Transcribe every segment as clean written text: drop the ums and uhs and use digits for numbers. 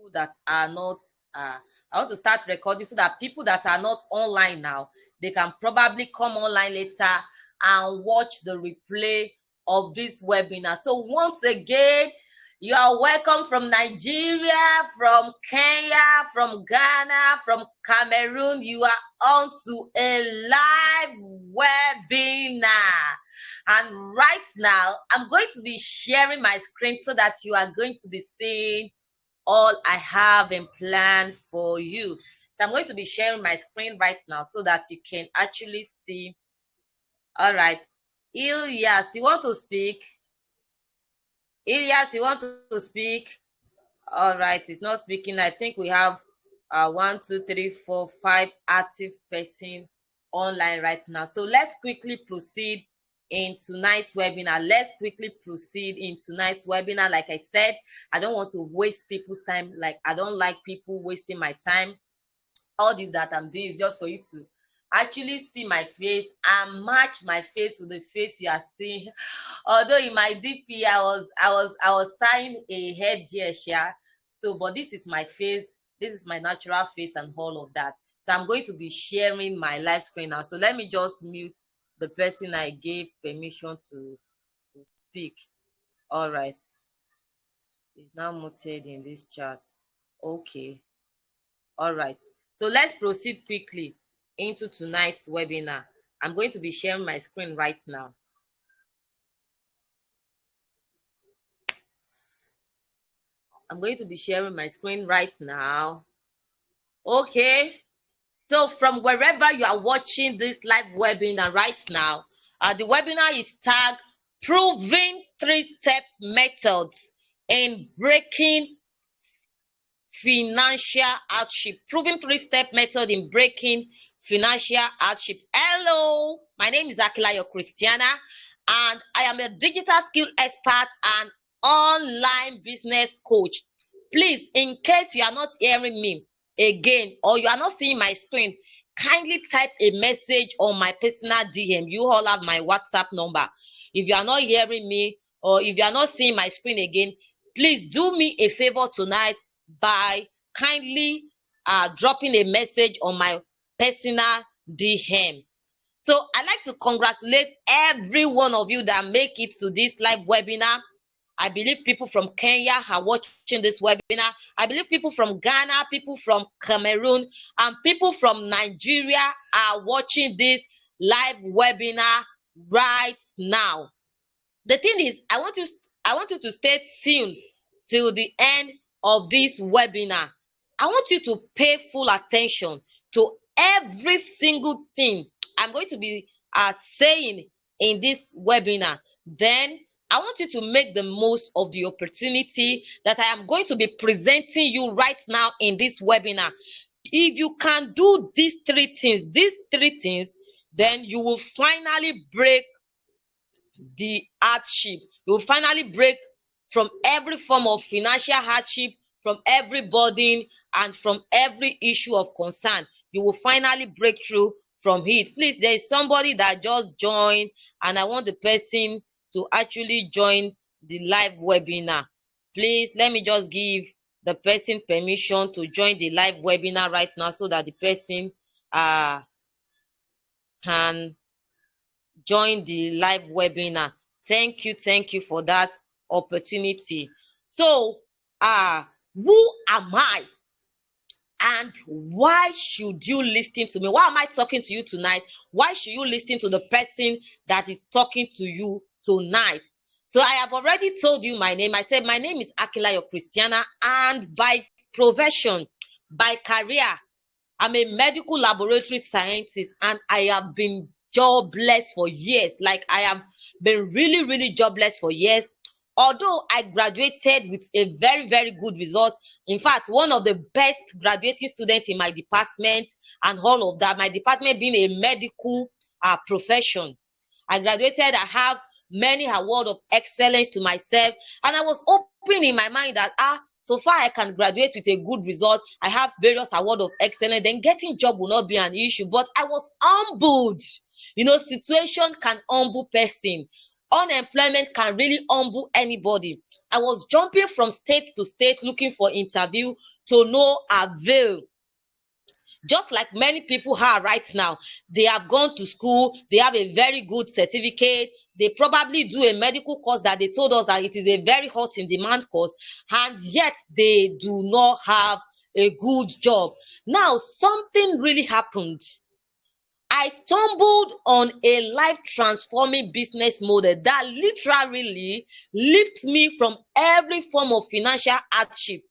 people that are not, I want to start recording so that people that are not online now, they can probably come online later and watch the replay of this webinar. So once again, you are welcome from Nigeria, from Kenya, from Ghana, from Cameroon. You are on to a live webinar. And right now, I'm going to be sharing my screen so that you are going to be seeing all I have in plan for you. So I'm going to be sharing my screen right now so that you can actually see. All right. Ilyas, you want to speak? Ilyas, you want to speak? All right, it's not speaking. I think we have 1, 2, 3, 4, 5 active person online right now. So let's quickly proceed in tonight's webinar. Let's quickly proceed in tonight's webinar. Like I said, I don't want to waste people's time. Like, I don't like people wasting my time. All this that I'm doing is just for you to actually see my face and match my face with the face you are seeing. Although in my DP, I was tying a headgear here. So, but this is my face. This is my natural face and all of that. So I'm going to be sharing my live screen now. So let me just mute the person I gave permission to speak. All right. It's now muted in this chat. Okay. All right. So let's proceed quickly into tonight's webinar. I'm going to be sharing my screen right now. I'm going to be sharing my screen right now. Okay. So from wherever you are watching this live webinar right now, the webinar is tagged Proven 3-Step Methods in Breaking Financial Hardship. Proven 3-Step Method in Breaking Financial Hardship. Hello, my name is Akilayo Christiana, and I am a digital skill expert and online business coach. Please, in case you are not hearing me again or you are not seeing my screen, kindly type a message on my personal DM. You all have my WhatsApp number. If you are not hearing me or if you are not seeing my screen again, please do me a favor tonight by kindly dropping a message on my personal DM. So I'd like to congratulate every one of you that make it to this live webinar. I believe people from Kenya are watching this webinar. I believe people from Ghana, people from Cameroon, and people from Nigeria are watching this live webinar right now. The thing is, I want you to stay tuned till the end of this webinar. I want you to pay full attention to every single thing I'm going to be saying in this webinar. Then I want you to make the most of the opportunity that I am going to be presenting you right now in this webinar. If you can do these three things, then you will finally break the hardship. You will finally break from every form of financial hardship, from every burden, and from every issue of concern. You will finally break through from it. Please, there is somebody that just joined, and I want the person to actually join the live webinar. Please, let me just give the person permission to join the live webinar right now so that the person can join the live webinar. Thank you for that opportunity. So who am I and why should you listen to me? Why am I talking to you tonight? Why should you listen to the person that is talking to you tonight? So I have already told you my name. I said my name is Akilayo Christiana, and by profession, by career, I'm a medical laboratory scientist, and I have been jobless for years. Like, I have been really jobless for years. Although I graduated with a very good result. In fact, one of the best graduating students in my department and all of that. My department being a medical profession. I graduated. I have many awards of excellence to myself. And I was hoping in my mind that so far I can graduate with a good result. I have various awards of excellence. Then getting job will not be an issue. But I was humbled. You know, situation can humble person. Unemployment can really humble anybody. I was jumping from state to state looking for interview to no avail. Just like many people are right now, they have gone to school, they have a very good certificate, they probably do a medical course that they told us that it is a very hot in demand course, and yet they do not have a good job. Now, something really happened. I stumbled on a life transforming business model that literally lifts me from every form of financial hardship.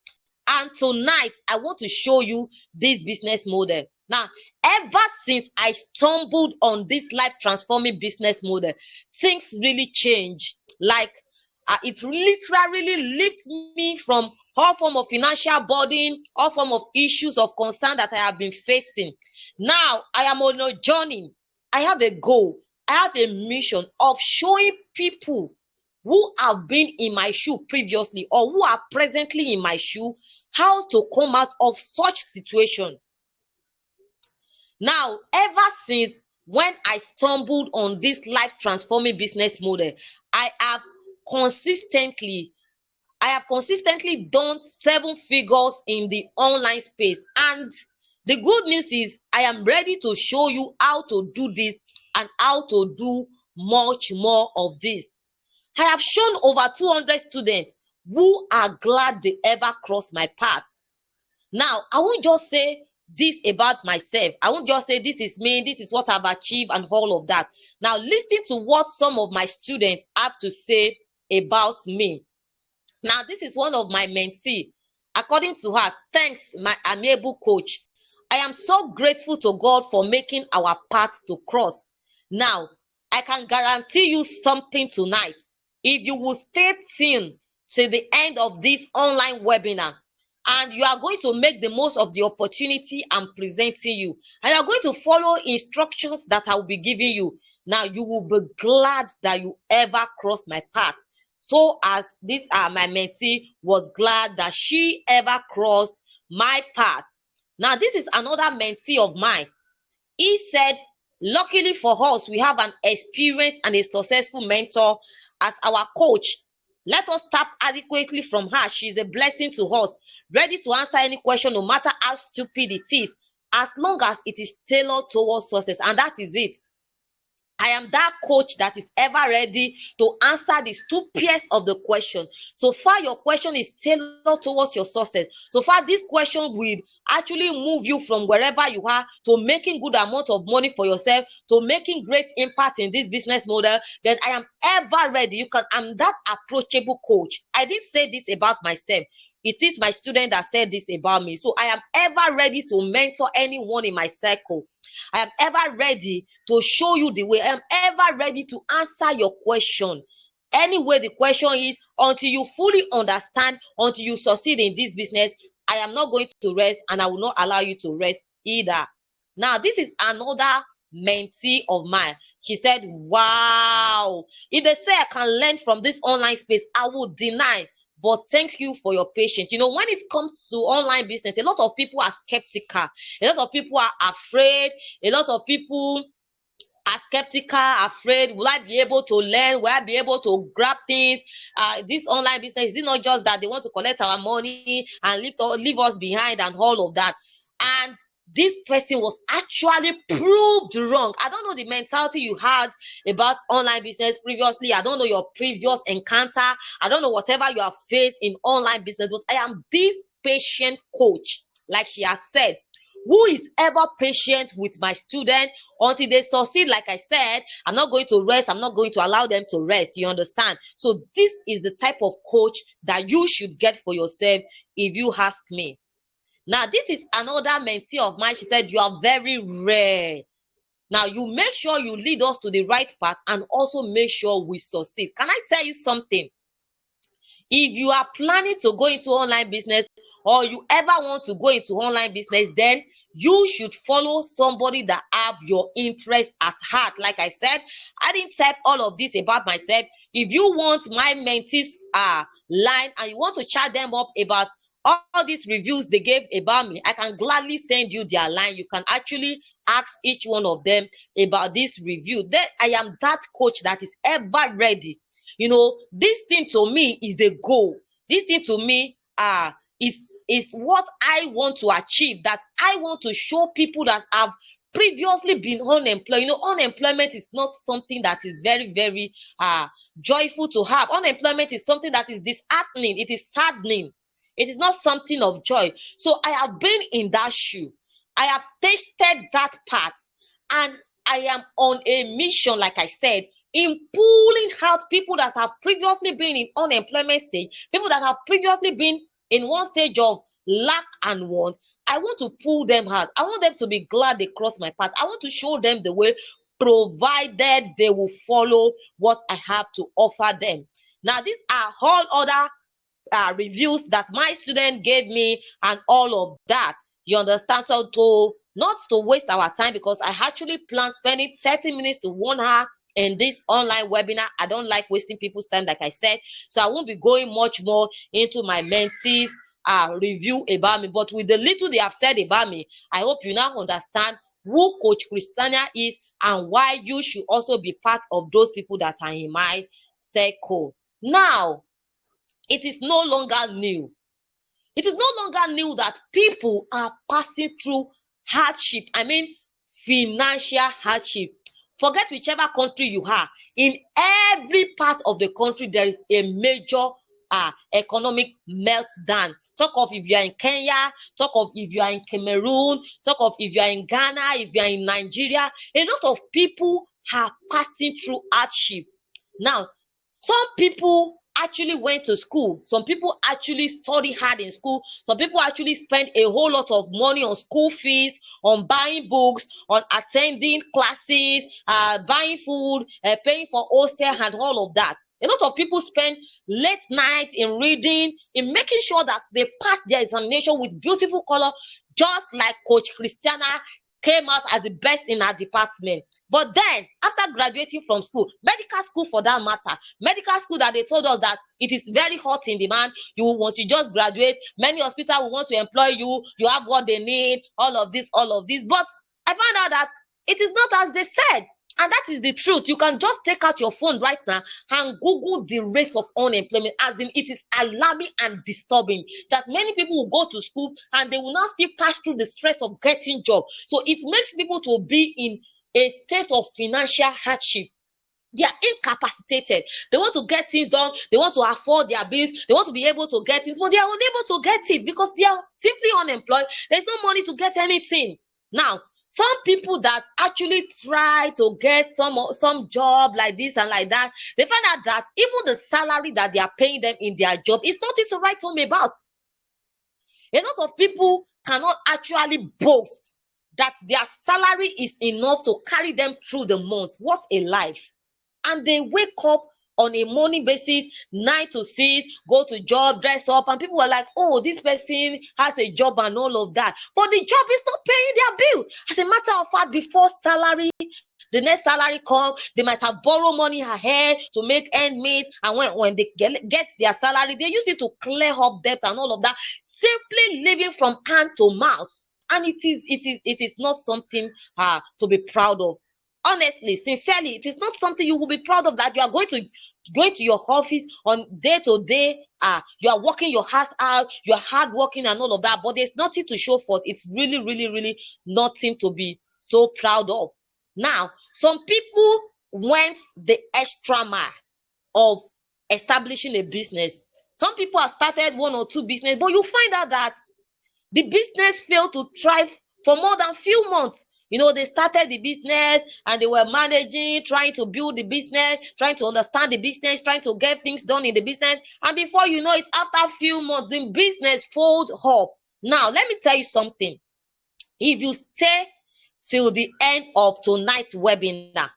And tonight, I want to show you this business model. Now, ever since I stumbled on this life transforming business model, things really change. Like, it literally lifts me from all form of financial burden, all form of issues of concern that I have been facing. Now, I am on a journey. I have a goal. I have a mission of showing people who have been in my shoe previously or who are presently in my shoe how to come out of such situation. Now, ever since when I stumbled on this life transforming business model, I have consistently done 7 figures in the online space. And the good news is I am ready to show you how to do this and how to do much more of this. I have shown over 200 students who are glad they ever crossed my path. Now, I won't just say this about myself. I won't just say this is me, this is what I've achieved and all of that. Now, listen to what some of my students have to say about me. Now, this is one of my mentees. According to her, thanks, my amiable coach. I am so grateful to God for making our path to cross. Now, I can guarantee you something tonight. If you will stay tuned till the end of this online webinar, and you are going to make the most of the opportunity I'm presenting you, and you are going to follow instructions that I will be giving you, now you will be glad that you ever crossed my path. So as this my mentee was glad that she ever crossed my path. Now, this is another mentee of mine. He said, luckily for us, we have an experienced and a successful mentor as our coach. Let us tap adequately from her. She is a blessing to us, ready to answer any question, no matter how stupid it is, as long as it is tailored towards success. And that is it. I am that coach that is ever ready to answer the stupidest of the question. So far, your question is tailored towards your success. So far, this question will actually move you from wherever you are to making good amount of money for yourself, to making great impact in this business model. Then I am ever ready. I'm that approachable coach. I didn't say this about myself. It is my student that said this about me. So I am ever ready to mentor anyone in my circle. I am ever ready to show you the way. I am ever ready to answer your question. Anyway, the question is, until you fully understand, until you succeed in this business, I am not going to rest, and I will not allow you to rest either. Now, this is another mentee of mine. She said, wow, if they say I can learn from this online space, I would deny. But thank you for your patience. You know, when it comes to online business, a lot of people are skeptical. A lot of people are afraid. A lot of people are skeptical, afraid. Will I be able to learn? Will I be able to grab things? This online business, is it not just that they want to collect our money and leave us behind and all of that? And this person was actually proved wrong. I don't know the mentality you had about online business previously. I don't know your previous encounter. I don't know whatever you have faced in online business, but I am this patient coach, like she has said, who is ever patient with my student until they succeed. Like I said, I'm not going to rest. I'm not going to allow them to rest. You understand? So this is the type of coach that you should get for yourself, if you ask me. Now, this is another mentee of mine. She said, you are very rare. Now, you make sure you lead us to the right path and also make sure we succeed. Can I tell you something? If you are planning to go into online business, or you ever want to go into online business, then you should follow somebody that have your interest at heart. Like I said, I didn't type all of this about myself. If you want my mentees line and you want to chat them up about all these reviews they gave about me, I can gladly send you their line. You can actually ask each one of them about this review. Then I am that coach that is ever ready. This thing to me is the goal. This thing to me is what I want to achieve, that I want to show people that have previously been unemployed. Unemployment is not something that is very, very joyful to have. Unemployment is something that is disheartening. It is saddening. It is not something of joy. So I have been in that shoe. I have tasted that part, and I am on a mission, like I said, in pulling out people that have previously been in unemployment stage, people that have previously been in one stage of lack and want. I want to pull them out. I want them to be glad they crossed my path. I want to show them the way, provided they will follow what I have to offer them. Now, these are all other reviews that my student gave me and all of that. You understand? So not to waste our time, because I actually plan spending 30 minutes to 1 hour in this online webinar. I don't like wasting people's time, like I said. So I won't be going much more into my mentees review about me. But with the little they have said about me, I hope you now understand who Coach Christiana is and why you should also be part of those people that are in my circle. Now, it is no longer new. It is no longer new that people are passing through hardship. I mean, financial hardship. Forget whichever country you are. In every part of the country, there is a major economic meltdown. Talk of if you are in Kenya, talk of if you are in Cameroon, talk of if you are in Ghana, if you are in Nigeria. A lot of people are passing through hardship. Now, some people actually went to school. Some people actually study hard in school. Some people actually spend a whole lot of money on school fees, on buying books, on attending classes, buying food, paying for hostel and all of that. A lot of people spend late nights in reading, in making sure that they pass their examination with beautiful color, just like Coach Christiana came out as the best in her department. But then, after graduating from school, medical school for that matter, medical school that they told us that it is very hot in demand, once you just graduate, many hospitals will want to employ you, you have what they need, all of this. But I found out that it is not as they said. And that is the truth. You can just take out your phone right now and Google the rates of unemployment. As in, it is alarming and disturbing that many people will go to school and they will not still pass through the stress of getting job. So it makes people to be in a state of financial hardship. They are incapacitated. They want to get things done. They want to afford their bills. They want to be able to get things, but they are unable to get it because they are simply unemployed. There's no money to get anything. Now, some people that actually try to get some job like this and like that, they find out that even the salary that they are paying them in their job is nothing to write home about. A lot of people cannot actually boast that their salary is enough to carry them through the month. What a life. And they wake up on a morning basis, 9 to 6, go to job, dress up, and people are like, oh, this person has a job and all of that. But the job is not paying their bill. As a matter of fact, before the next salary comes, they might have borrowed money ahead to make end meet, and when they get their salary, they use it to clear up debt and all of that, simply living from hand to mouth. And it is not something to be proud of. Honestly, sincerely, it is not something you will be proud of, that you are going to your office on day to day. You are working your ass out, you are hard working and all of that, but there's nothing to show for it. It's really, really, really nothing to be so proud of. Now, some people went the extra mile of establishing a business. Some people have started 1 or 2 business, but you find out that the business failed to thrive for more than few months. They started the business and they were managing, trying to build the business, trying to understand the business, trying to get things done in the business. And before you know it, after a few months, the business fold up. Now, let me tell you something. If you stay till the end of tonight's webinar,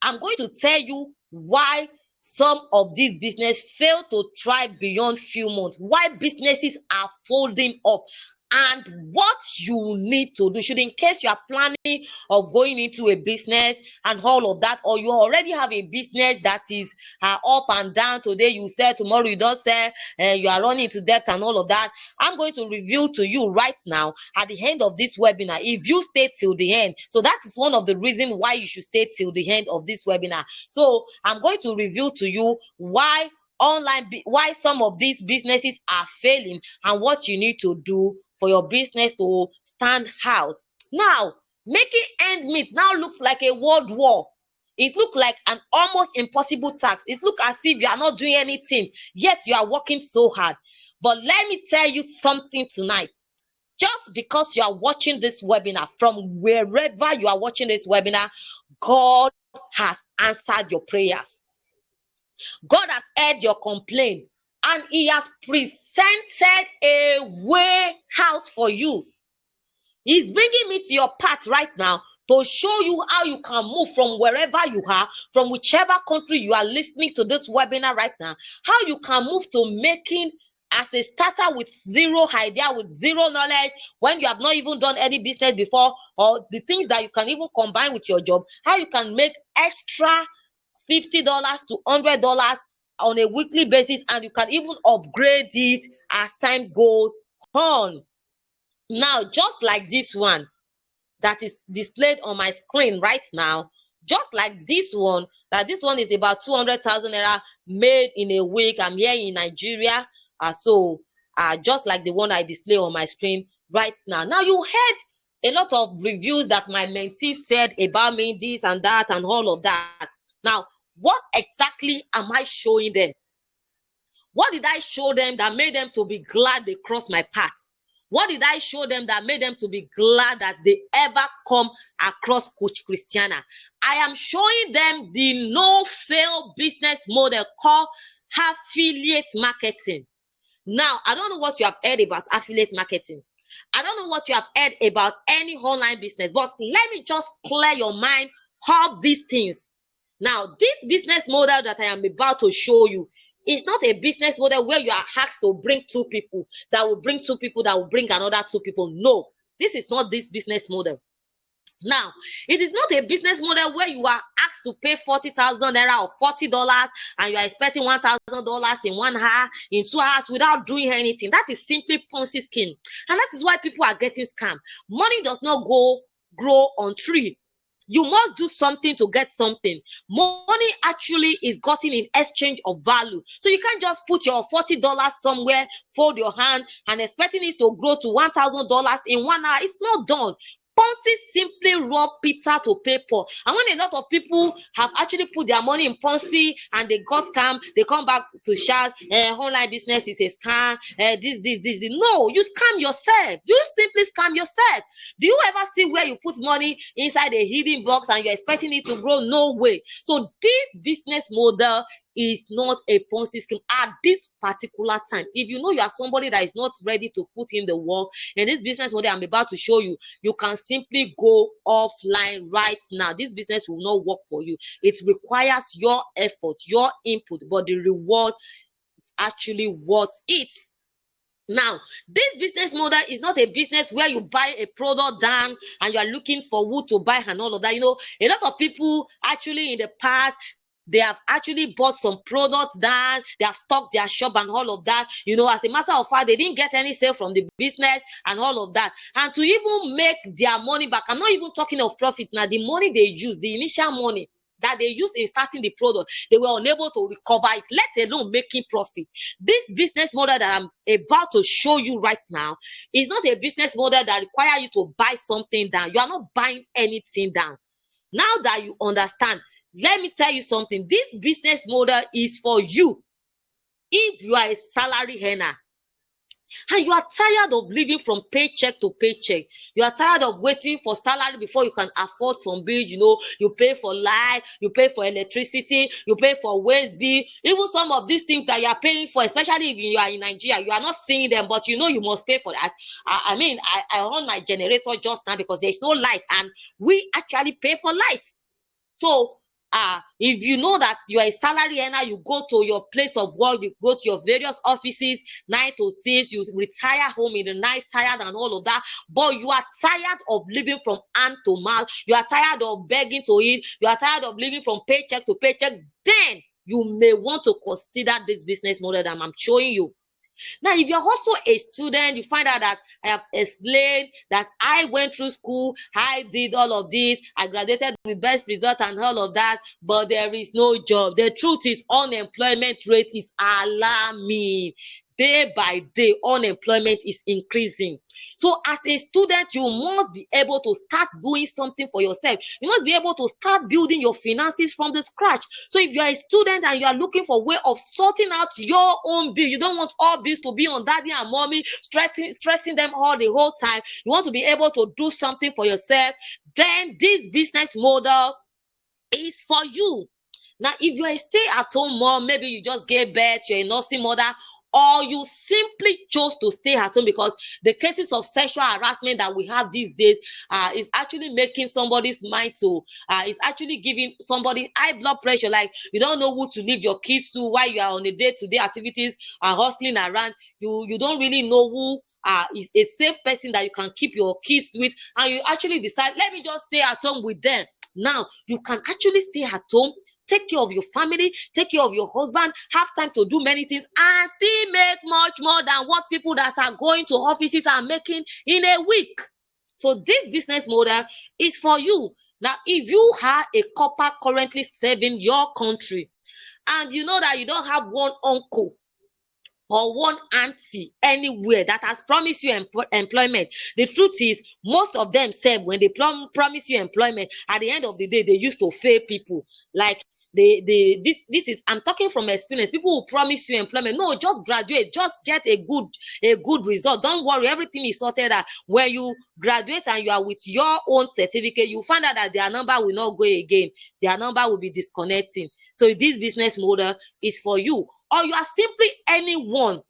I'm going to tell you why some of these businesses fail to thrive beyond few months, why businesses are folding up. and what you need to do. Should, in case you are planning of going into a business and all of that, or you already have a business that is up and down. Today you sell, tomorrow you don't sell, you are running into debt and all of that. I'm going to reveal to you right now at the end of this webinar, if you stay till the end. So that is one of the reasons why you should stay till the end of this webinar. So I'm going to reveal to you why some of these businesses are failing and what you need to do for your business to stand out. Now, making ends meet now looks like a world war. It looks like an almost impossible task. It looks as if you are not doing anything, yet you are working so hard. But let me tell you something tonight. Just because you are watching this webinar, from wherever you are watching this webinar, God has answered your prayers. God has heard your complaint, and He has presented a way out for you. He's bringing me to your path right now to show you how you can move from wherever you are, from whichever country you are listening to this webinar right now, how you can move to making, as a starter with zero idea, with zero knowledge, when you have not even done any business before, or the things that you can even combine with your job, how you can make extra $50 to $100 on a weekly basis, and you can even upgrade it as time goes on. Now, just like this one that is displayed on my screen right now, just like this one, this one is about 200,000 naira made in a week. I'm here in Nigeria, just like the one I display on my screen right now. Now, you heard a lot of reviews that my mentees said about me, this and that and all of that. Now, what exactly am I showing them? What did I show them that made them to be glad they crossed my path? What did I show them that made them to be glad that they ever come across Coach Christiana? I am showing them the no-fail business model called affiliate marketing. Now, I don't know what you have heard about affiliate marketing. I don't know what you have heard about any online business, but let me just clear your mind of these things. Now, this business model that I am about to show you is not a business model where you are asked to bring two people, that will bring two people, that will bring another two people. No, this is not this business model. Now, it is not a business model where you are asked to pay 40,000 naira or $40 and you are expecting $1,000 in 1 hour, in 2 hours without doing anything. That is simply Ponzi scheme. And that is why people are getting scammed. Money does not grow on tree. You must do something to get something. Money actually is gotten in exchange of value. So you can't just put your $40 somewhere, fold your hand, and expecting it to grow to $1,000 in 1 hour. It's not done. Ponzi simply rob Peter to pay Paul. And when a lot of people have actually put their money in Ponzi and they got scammed, they come back to shout, online business is a scam, this. No, you scam yourself. You simply scam yourself. Do you ever see where you put money inside a hidden box and you're expecting it to grow? No way. So this business model is not a Ponzi scheme at this particular time. If you know you are somebody that is not ready to put in the work, and this business model I'm about to show you, you can simply go offline right now. This business will not work for you. It requires your effort, your input, but the reward is actually worth it. Now, this business model is not a business where you buy a product down and you are looking for who to buy and all of that. You know, a lot of people actually in the past, they have actually bought some products down, they have stocked their shop and all of that. You know, as a matter of fact, they didn't get any sale from the business and all of that. And to even make their money back, I'm not even talking of profit now, the money they use, the initial money that they used in starting the product, they were unable to recover it, let alone making profit. This business model that I'm about to show you right now is not a business model that requires you to buy something down. You are not buying anything down. Now that you understand, let me tell you something. This business model is for you. If you are a salary earner and you are tired of living from paycheck to paycheck, you are tired of waiting for salary before you can afford some bills. You know, you pay for light, you pay for electricity, you pay for waste bill, even some of these things that you are paying for, especially if you are in Nigeria, you are not seeing them, but you know you must pay for that. I on my generator just now because there is no light and we actually pay for lights. So if you know that you are a salary earner, you go to your place of work, you go to your various offices 9 to 6, you retire home in the night tired and all of that, but you are tired of living from hand to mouth, you are tired of begging to eat, you are tired of living from paycheck to paycheck, then you may want to consider this business model that I'm showing you. Now, if you're also a student, you find out that I have explained that I went through school, I did all of this, I graduated with best result and all of that, but there is no job. The truth is, unemployment rate is alarming. Day by day, unemployment is increasing. So as a student, you must be able to start doing something for yourself. You must be able to start building your finances from the scratch. So if you are a student and you are looking for a way of sorting out your own bill, you don't want all bills to be on daddy and mommy, stressing them all the whole time. You want to be able to do something for yourself, then this business model is for you. Now, if you're a stay-at-home mom, maybe you just gave birth, you're a nursing mother, or you simply chose to stay at home because the cases of sexual harassment that we have these days is actually making somebody's mind to, is actually giving somebody high blood pressure. Like, you don't know who to leave your kids to while you are on the day-to-day activities hustling around. You don't really know who is a safe person that you can keep your kids with, and you actually decide, let me just stay at home with them. Now, you can actually stay at home, take care of your family, take care of your husband, have time to do many things, and still make much more than what people that are going to offices are making in a week. So this business model is for you. Now, if you are a copper currently serving your country, and you know that you don't have one uncle or one auntie anywhere that has promised you employment, the truth is, most of them said when they promise you employment, at the end of the day, they used to fail people. Like, this is, I'm talking from experience. People will promise you employment. No, just graduate, just get a good result. Don't worry, everything is sorted out. When you graduate and you are with your own certificate, you find out that their number will not go again. Their number will be disconnecting. So this business model is for you. Or you are simply anyone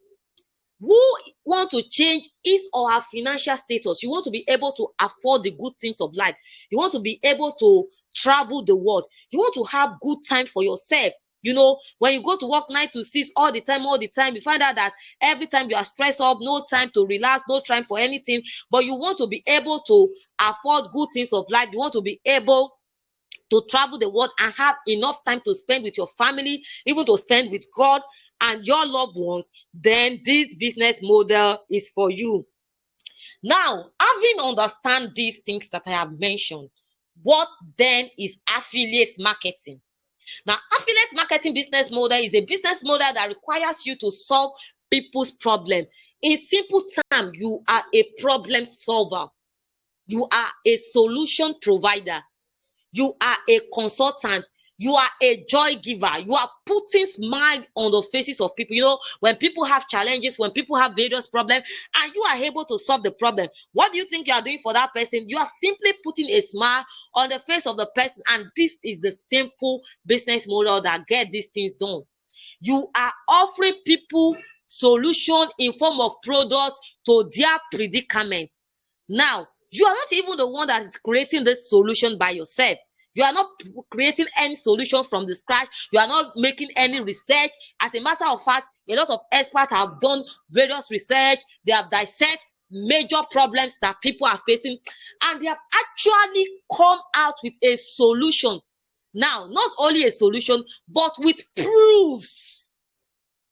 who want to change his or her financial status. You want to be able to afford the good things of life. You want to be able to travel the world. You want to have good time for yourself. You know, when you go to work 9 to 6 all the time, you find out that every time you are stressed up, no time to relax, no time for anything. But you want to be able to afford good things of life. You want to be able to travel the world and have enough time to spend with your family, even to spend with God and your loved ones, then this business model is for you. Now, having understand these things that I have mentioned, what then is affiliate marketing? Now, affiliate marketing business model is a business model that requires you to solve people's problem. In simple terms, you are a problem solver. You are a solution provider. You are a consultant. You are a joy giver. You are putting smile on the faces of people. You know, when people have challenges, when people have various problems, and you are able to solve the problem, what do you think you are doing for that person? You are simply putting a smile on the face of the person, and this is the simple business model that gets these things done. You are offering people solution in form of products to their predicament. Now, you are not even the one that is creating this solution by yourself. You are not creating any solution from the scratch. You are not making any research. As a matter of fact, a lot of experts have done various research. They have dissected major problems that people are facing, and they have actually come out with a solution. Now, not only a solution, but with proofs.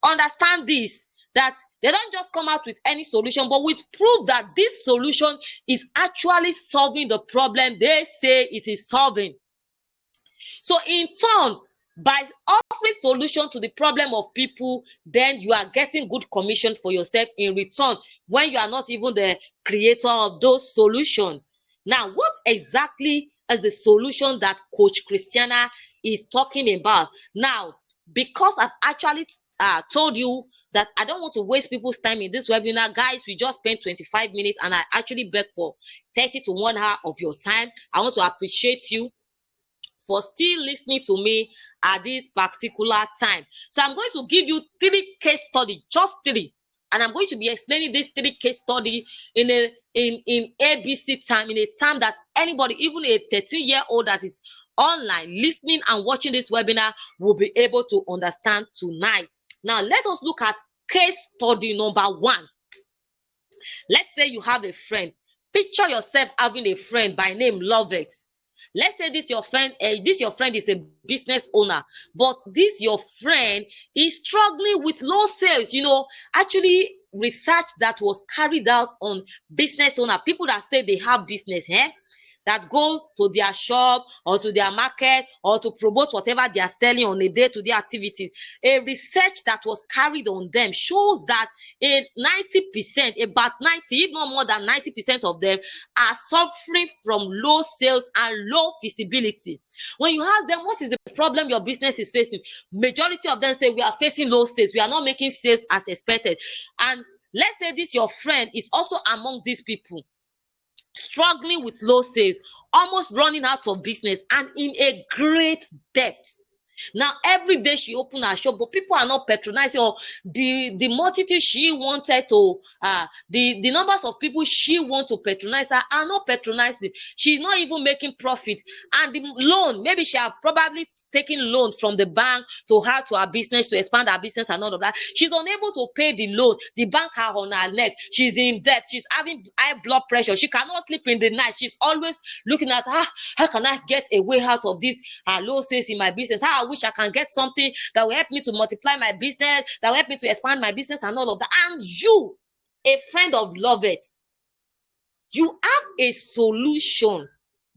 Understand this, that they don't just come out with any solution, but with proof that this solution is actually solving the problem they say it is solving. So in turn, by offering solution to the problem of people, then you are getting good commission for yourself in return when you are not even the creator of those solutions. Now, what exactly is the solution that Coach Christiana is talking about? Now, because I've actually told you that I don't want to waste people's time in this webinar, guys, we just spent 25 minutes and I actually beg for 30 to 1 hour of your time. I want to appreciate you for still listening to me at this particular time. So I'm going to give you 3 case studies, just 3. And I'm going to be explaining this 3 case study in ABC term, in a term that anybody, even a 13-year-old that is online listening and watching this webinar will be able to understand tonight. Now, let us look at case study number 1. Let's say you have a friend. Picture yourself having a friend by name Lovett. Let's say this your friend is a business owner, but this your friend is struggling with low sales. Actually, research that was carried out on business owner, people that say they have business, that go to their shop or to their market or to promote whatever they are selling on a day-to-day activity. A research that was carried on them shows that about 90, if not more than 90% of them are suffering from low sales and low visibility. When you ask them what is the problem your business is facing, majority of them say we are facing low sales. We are not making sales as expected. And let's say this your friend is also among these people, struggling with low sales, almost running out of business, and in a great debt. Now, every day she opened her shop, but people are not patronizing, or the multitude she wanted to, the numbers of people she wants to patronize her are not patronizing. She's not even making profit. And the loan, maybe she have probably taking loan from the bank to her to her business, to expand her business and all of that. She's unable to pay the loan. The bank are on her neck. She's in debt. She's having high blood pressure. She cannot sleep in the night. She's always looking at how can I get a way out of this low sales in my business? How I wish I can get something that will help me to multiply my business, that will help me to expand my business and all of that. And you, a friend of Lovett, you have a solution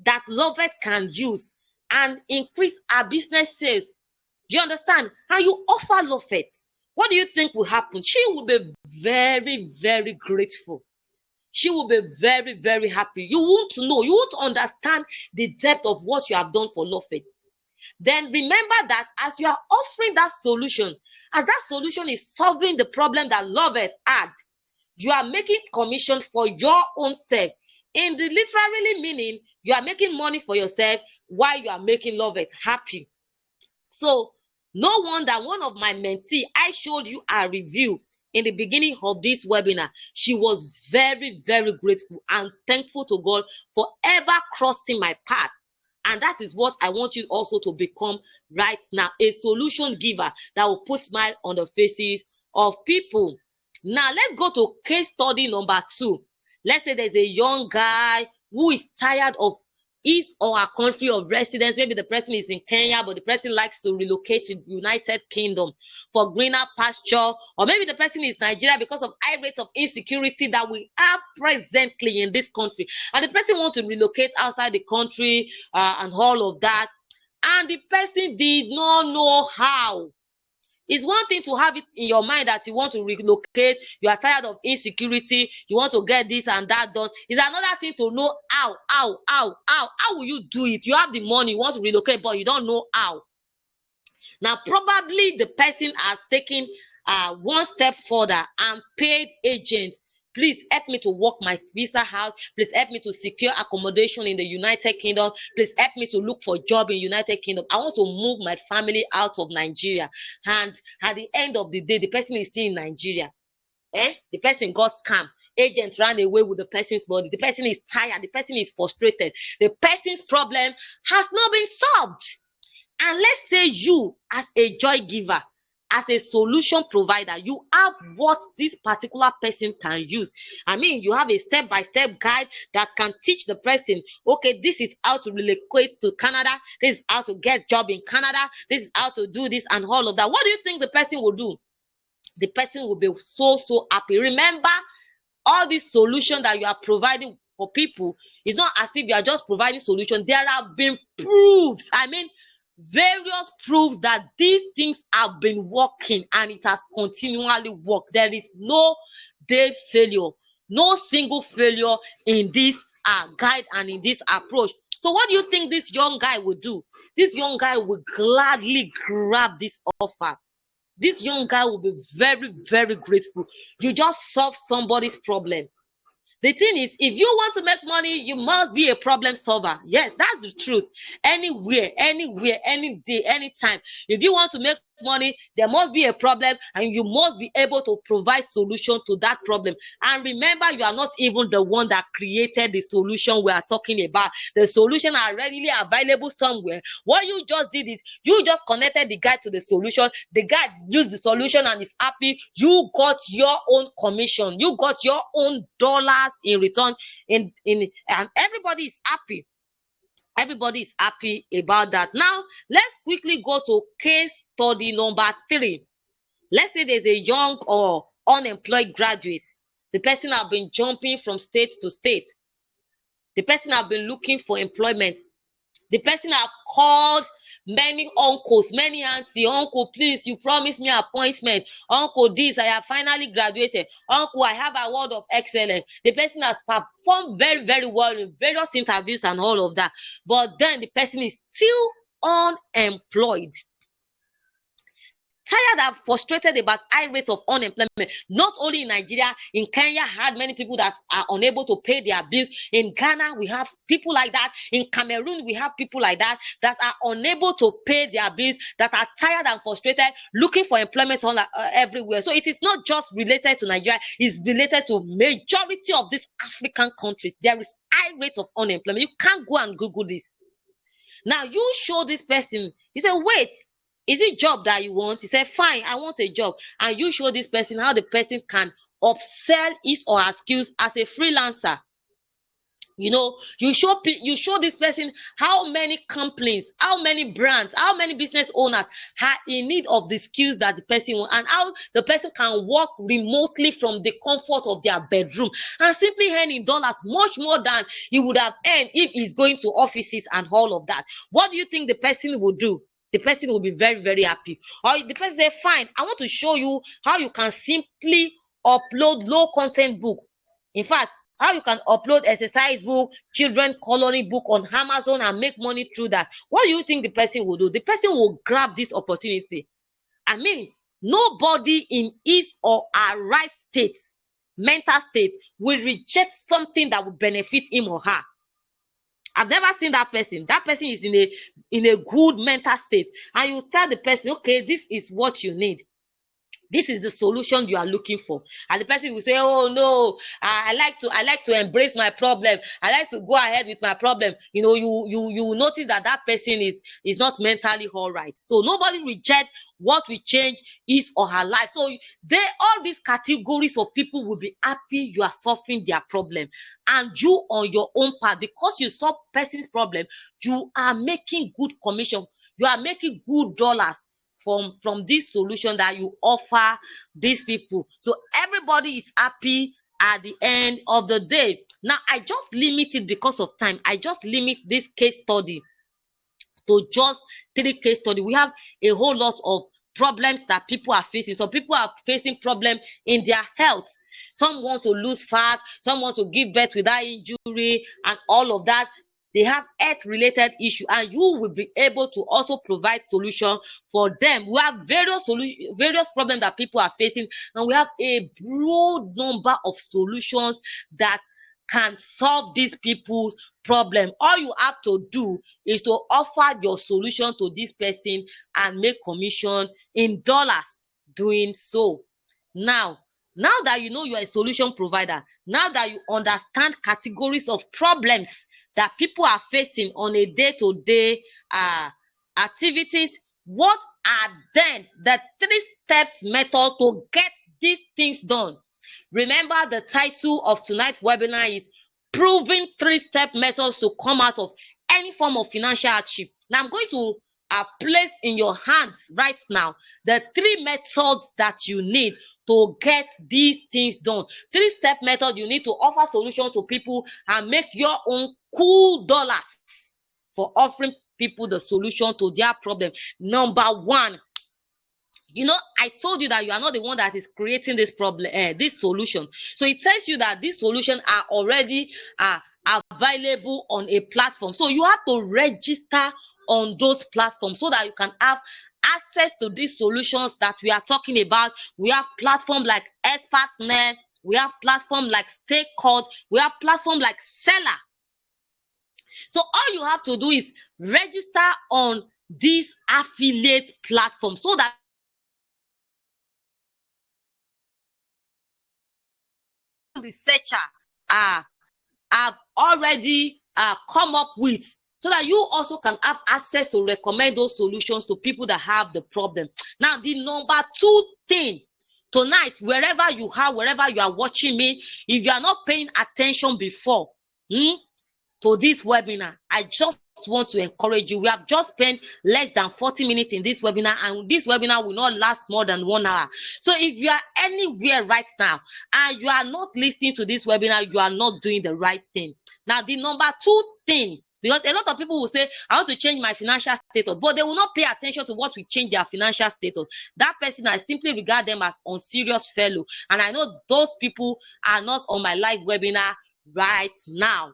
that Lovett can use and increase our business sales. Do you understand? And you offer Lovett. What do you think will happen? She will be very, very grateful. She will be very, very happy. You won't know. You won't understand the depth of what you have done for Lovett. Then remember that as you are offering that solution, as that solution is solving the problem that Lovett had, you are making commission for your own self. In the literally meaning, you are making money for yourself while you are making Lovett happy. So no wonder one of my mentees, I showed you a review in the beginning of this webinar. She was very, very grateful and thankful to God for ever crossing my path. And that is what I want you also to become right now, a solution giver that will put smile on the faces of people. Now, let's go to case study number 2. Let's say there's a young guy who is tired of his or her country of residence. Maybe the person is in Kenya, but the person likes to relocate to the United Kingdom for greener pasture. Or maybe the person is Nigeria because of high rates of insecurity that we have presently in this country. And the person wants to relocate outside the country and all of that. And the person did not know how. It's one thing to have it in your mind that you want to relocate, you are tired of insecurity, you want to get this and that done. It's another thing to know how will you do it? You have the money, you want to relocate, but you don't know how. Now, probably the person has taken one step further and paid agents. Please help me to work my visa out. Please help me to secure accommodation in the United Kingdom. Please help me to look for a job in United Kingdom. I want to move my family out of Nigeria. And at the end of the day, the person is still in Nigeria. The person got scammed. Agent ran away with the person's body. The person is tired. The person is frustrated. The person's problem has not been solved. And let's say you, as a joy giver, as a solution provider, you have what this particular person can use. I mean, you have a step-by-step guide that can teach the person, okay, this is how to relocate to Canada. This is how to get job in Canada. This is how to do this and all of that. What do you think the person will do? The person will be so happy. Remember, all these solutions that you are providing for people, it's not as if you are just providing solutions. There have been proofs. I mean, various proofs that these things have been working and it has continually worked. There is no day failure, no single failure in this guide and in this approach. So what do you think this young guy will do? This young guy will gladly grab this offer. This young guy will be very, very grateful. You just solved somebody's problem. The thing is, if you want to make money, you must be a problem solver. Yes, that's the truth. Anywhere, any day, anytime. If you want to make money, there must be a problem, and you must be able to provide solution to that problem. And remember, you are not even the one that created the solution we are talking about. The solution are readily available somewhere. What you just did is you just connected the guy to the solution. The guy used the solution and is happy. You got your own commission. You got your own dollars in return. And everybody is happy. Everybody is happy about that. Now, let's quickly go to case study number 3. Let's say there's a young or unemployed graduate. The person has been jumping from state to state. The person has been looking for employment. The person has called many uncles, many aunties. Uncle, please, you promised me appointment. Uncle, this, I have finally graduated. Uncle, I have a word of excellence. The person has performed very, very well in various interviews and all of that. But then the person is still unemployed. Tired and frustrated about high rates of unemployment. Not only in Nigeria, in Kenya, had many people that are unable to pay their bills. In Ghana, we have people like that. In Cameroon, we have people like that are unable to pay their bills, that are tired and frustrated, looking for employment everywhere. So it is not just related to Nigeria; it's related to majority of these African countries. There is high rates of unemployment. You can't go and Google this. Now you show this person. You say, wait. Is it job that you want? He said, fine, I want a job. And you show this person how the person can upsell his or her skills as a freelancer. You show this person how many companies, how many brands, how many business owners are in need of the skills that the person wants, and how the person can work remotely from the comfort of their bedroom and simply earn in dollars much more than he would have earned if he's going to offices and all of that. What do you think the person will do? The person will be very, very happy. Or the person say, fine, I want to show you how you can simply upload low content book. In fact, how you can upload exercise book, children coloring book on Amazon and make money through that. What do you think the person will do? The person will grab this opportunity. I mean, nobody in his or her right state, mental state, will reject something that will benefit him or her. I've never seen that person. That person is in a good mental state, and you tell the person, okay, this is what you need. This is the solution you are looking for. And the person will say, oh no, I like to embrace my problem. I like to go ahead with my problem. You will notice that person is not mentally all right. So nobody rejects what will change his or her life. So all these categories of people will be happy you are solving their problem. And you on your own part, because you solve person's problem, you are making good commission. You are making good dollars from this solution that you offer these people. So everybody is happy at the end of the day. Now, I just limit it because of time. I just limit this case study to just 3 case studies. We have a whole lot of problems that people are facing. Some people are facing problems in their health. Some want to lose fat. Some want to give birth without injury and all of that. They have health-related issue, and you will be able to also provide solution for them. We have various problems that people are facing, and we have a broad number of solutions that can solve these people's problem. All you have to do is to offer your solution to this person and make commission in dollars doing so. Now that you know you are a solution provider, now that you understand categories of problems that people are facing on a day-to-day activities, what are then the 3 steps method to get these things done? Remember, the title of tonight's webinar is Proving 3-Step Methods to Come Out of Any Form of Financial Hardship. Now, I'm going to place in your hands right now the 3 methods that you need to get these things done. 3-step method you need to offer solution to people and make your own cool dollars for offering people the solution to their problem. Number 1, I told you that you are not the one that is creating this problem, this solution. So it tells you that these solutions are already available on a platform. So you have to register on those platforms so that you can have access to these solutions that we are talking about. We have platforms like ExpertNet. We have platforms like StakeCode. We have platforms like Seller. So all you have to do is register on these affiliate platforms so that researcher have already come up with, so that you also can have access to recommend those solutions to people that have the problem. Now, the number 2 thing tonight, wherever you are watching me, if you are not paying attention before to this webinar, I just want to encourage you. We have just spent less than 40 minutes in this webinar, and this webinar will not last more than 1 hour. So if you are anywhere right now and you are not listening to this webinar, you are not doing the right thing. Now, the number 2 thing, because a lot of people will say, I want to change my financial status, but they will not pay attention to what will change their financial status. That person, I simply regard them as unserious fellow. And I know those people are not on my live webinar right now.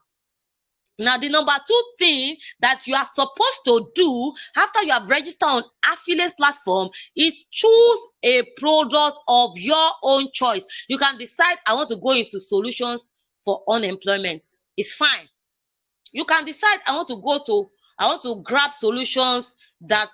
Now, the number 2 thing that you are supposed to do after you have registered on affiliate platform is choose a product of your own choice. You can decide, I want to go into solutions for unemployment. It's fine. You can decide, I want to grab solutions that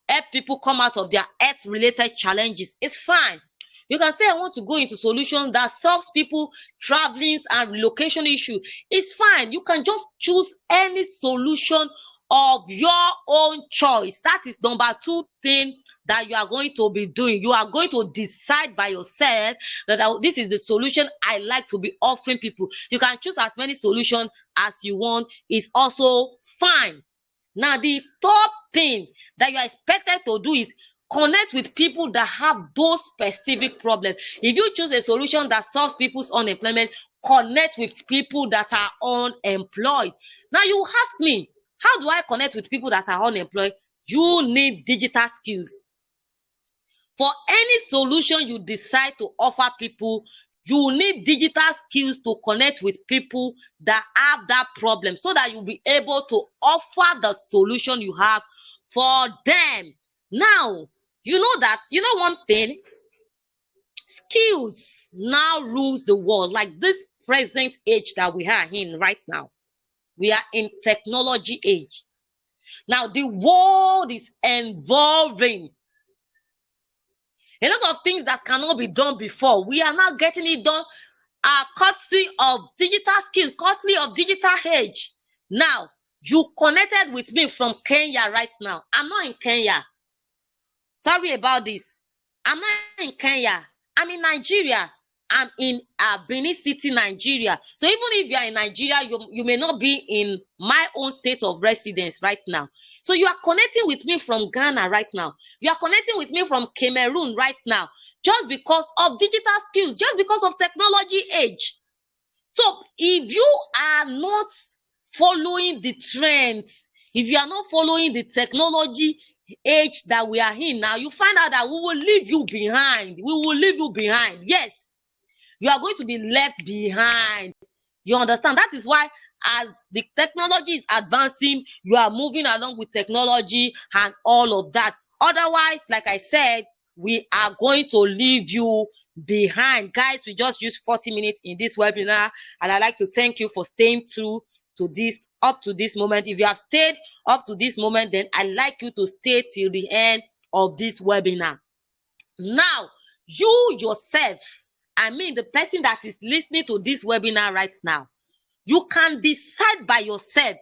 help people come out of their health-related challenges. It's fine. You can say, I want to go into solutions that solves people traveling and relocation issue. It's fine. You can just choose any solution of your own choice. That is number 2 thing that you are going to be doing. You are going to decide by yourself that this is the solution I like to be offering people. You can choose as many solutions as you want. It's also fine. Now, the 3rd thing that you are expected to do is connect with people that have those specific problems. If you choose a solution that solves people's unemployment, connect with people that are unemployed. Now, you ask me, how do I connect with people that are unemployed? You need digital skills. For any solution you decide to offer people, you need digital skills to connect with people that have that problem, so that you'll be able to offer the solution you have for them. Now, you know one thing, skills now rules the world. Like this present age that we are in right now, we are in technology age. Now, the world is evolving. A lot of things that cannot be done before, we are now getting it done courtesy of digital skills, courtesy of digital age. Now, you connected with me from Kenya right now. I'm not in Kenya. Sorry about this. I'm not in Kenya. I'm in Nigeria. I'm in Benin City, Nigeria. So even if you are in Nigeria, you may not be in my own state of residence right now. So you are connecting with me from Ghana right now. You are connecting with me from Cameroon right now, just because of digital skills, just because of technology age. So if you are not following the trends, if you are not following the technology age that we are in now, you find out that we will leave you behind. We will leave you behind. Yes, you are going to be left behind. You understand? That is why, as the technology is advancing, you are moving along with technology and all of that. Otherwise, like I said, we are going to leave you behind. Guys, we just used 40 minutes in this webinar, and I'd like to thank you for staying true to this up to this moment. If you have stayed up to this moment, then I'd like you to stay till the end of this webinar. Now, you yourself, I mean the person that is listening to this webinar right now, you can decide by yourself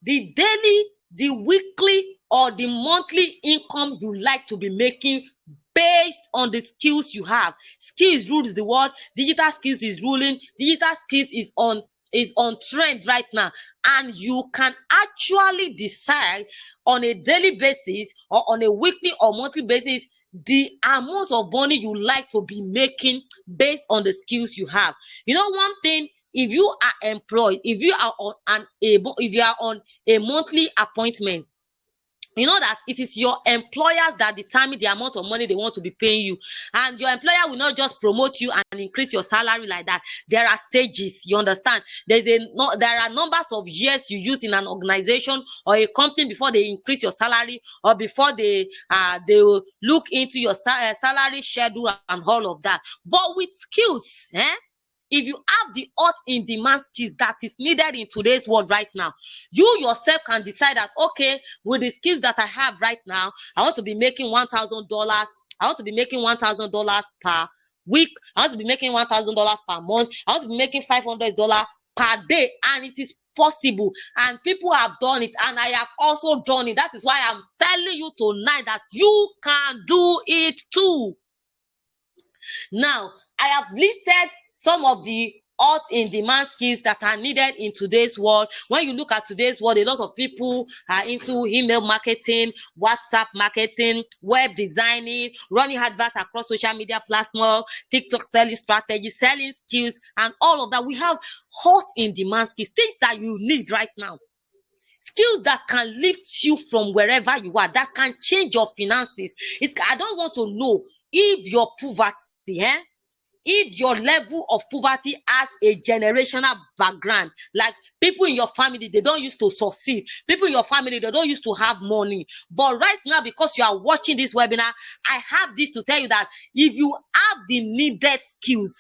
the daily, the weekly, or the monthly income you like to be making based on the skills you have. Skills rules the world. Digital skills is ruling. Digital skills is on trend right now, and you can actually decide on a daily basis or on a weekly or monthly basis the amount of money you like to be making based on the skills you have. You know one thing, if you are employed, if you are on a monthly appointment, you know that it is your employers that determine the amount of money they want to be paying you. And your employer will not just promote you and increase your salary like that. There are stages, you understand? There are numbers of years you use in an organization or a company before they increase your salary, or before they will look into your salary schedule and all of that. But with skills, if you have the hot in demand skills that is needed in today's world right now, you yourself can decide that, okay, with the skills that I have right now, I want to be making $1,000. I want to be making $1,000 week. I want to be making $1,000 per month. I want to be making $500 per day, and it is possible, and people have done it, and I have also done it. That is why I'm telling you tonight that you can do it too. Now, I have listed some of the hot in demand skills that are needed in today's world. When you look at today's world, a lot of people are into email marketing, WhatsApp marketing, web designing, running adverts across social media platforms, TikTok selling strategies, selling skills, and all of that. We have hot in demand skills, things that you need right now. Skills that can lift you from wherever you are, that can change your finances. I don't want to know if your poverty, if your level of poverty has a generational background, like people in your family, they don't used to succeed. People in your family, they don't used to have money. But right now, because you are watching this webinar, I have this to tell you that if you have the needed skills,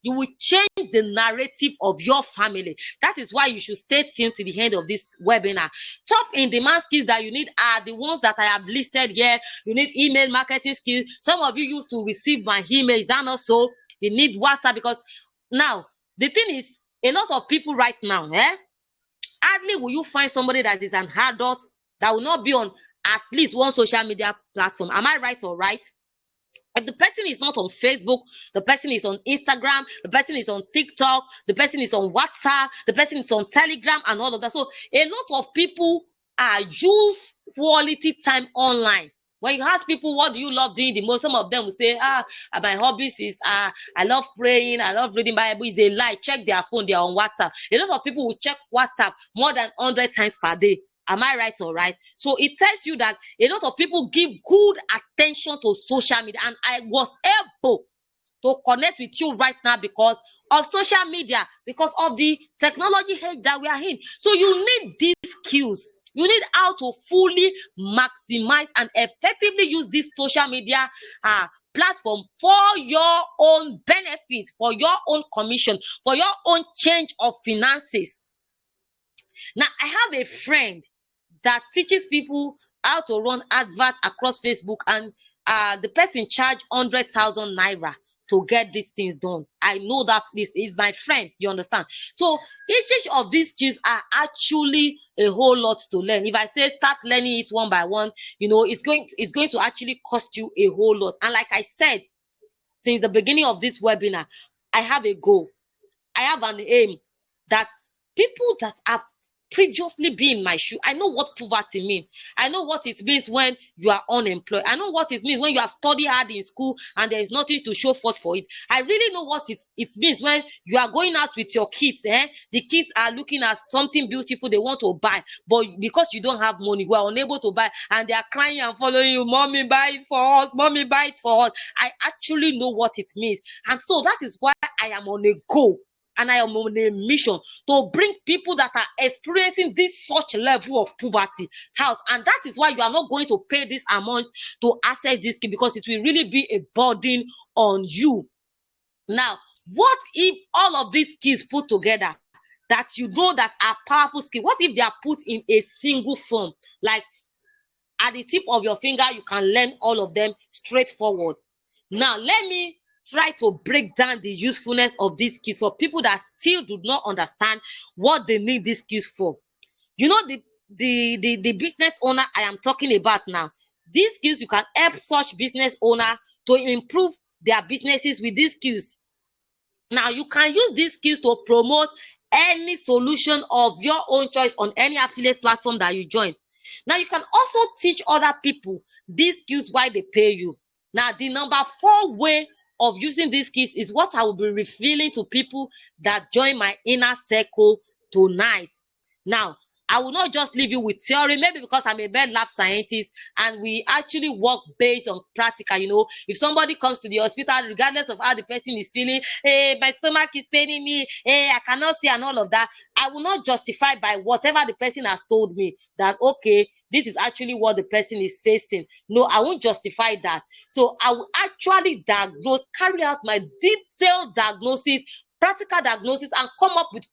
you will change the narrative of your family. That is why you should stay tuned to the end of this webinar. Top in demand skills that you need are the ones that I have listed here. You need email marketing skills. Some of you used to receive my email. Is that not so? You need WhatsApp, because now the thing is, a lot of people right now, hardly will you find somebody that is an adult that will not be on at least one social media platform. Am I right or right? If the person is not on Facebook, the person is on Instagram, the person is on TikTok, the person is on WhatsApp, the person is on Telegram, and all of that. So a lot of people use quality time online. When you ask people, what do you love doing the most? Some of them will say, my hobbies is, I love praying, I love reading Bible. Is a lie. Check their phone, they are on WhatsApp. A lot of people will check WhatsApp more than 100 times per day. Am I right or right? So it tells you that a lot of people give good attention to social media, and I was able to connect with you right now because of social media, because of the technology age that we are in. So you need these skills. You need how to fully maximize and effectively use this social media platform for your own benefit, for your own commission, for your own change of finances. Now, I have a friend that teaches people how to run adverts across Facebook, and the person charged 100,000 naira to get these things done. I know that this is my friend, you understand? So each of these skills are actually a whole lot to learn. If I say start learning it one by one, it's going to actually cost you a whole lot. And like I said, since the beginning of this webinar, I have a goal. I have an aim that people that have previously been in my shoe, I know what poverty means. I know what it means when you are unemployed. I know what it means when you have studied hard in school and there is nothing to show forth for it. I really know what it means when you are going out with your kids. The kids are looking at something beautiful they want to buy, but because you don't have money, you are unable to buy, and they are crying and following you. Mommy, buy it for us. Mommy, buy it for us. I actually know what it means. And so that is why I am on a goal. And I am on a mission to bring people that are experiencing this such level of poverty out. And that is why you are not going to pay this amount to access this skill, because it will really be a burden on you. Now, what if all of these skills put together that you know that are powerful skills, what if they are put in a single form? Like at the tip of your finger, you can learn all of them straightforward. Now, let me try to break down the usefulness of these skills for people that still do not understand what they need these skills for. The business owner I am talking about now, these skills, you can help such business owner to improve their businesses with these skills. Now, you can use these skills to promote any solution of your own choice on any affiliate platform that you join. Now, you can also teach other people these skills while they pay you. Now, the number 4 way of using these skills is what I will be revealing to people that join my inner circle tonight. Now, I will not just leave you with theory, maybe because I'm a med lab scientist and we actually work based on practical. If somebody comes to the hospital, regardless of how the person is feeling, hey, my stomach is paining me, hey, I cannot see, and all of that, I will not justify by whatever the person has told me that, okay, this is actually what the person is facing. No, I won't justify that. So I will actually carry out my detailed diagnosis, practical diagnosis, and come up with,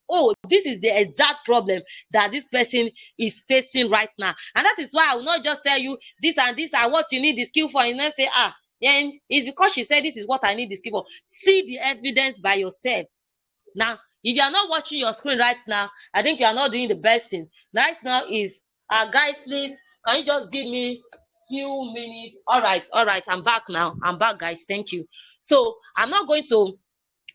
this is the exact problem that this person is facing right now. And that is why I will not just tell you this and this are what you need the skill for, and then say, And it's because she said, this is what I need this skill for. See the evidence by yourself. Now, if you are not watching your screen right now, I think you are not doing the best thing. Right now is, guys, please, can you just give me few minutes? All right, I'm back now. I'm back, guys. Thank you. So I'm not going to.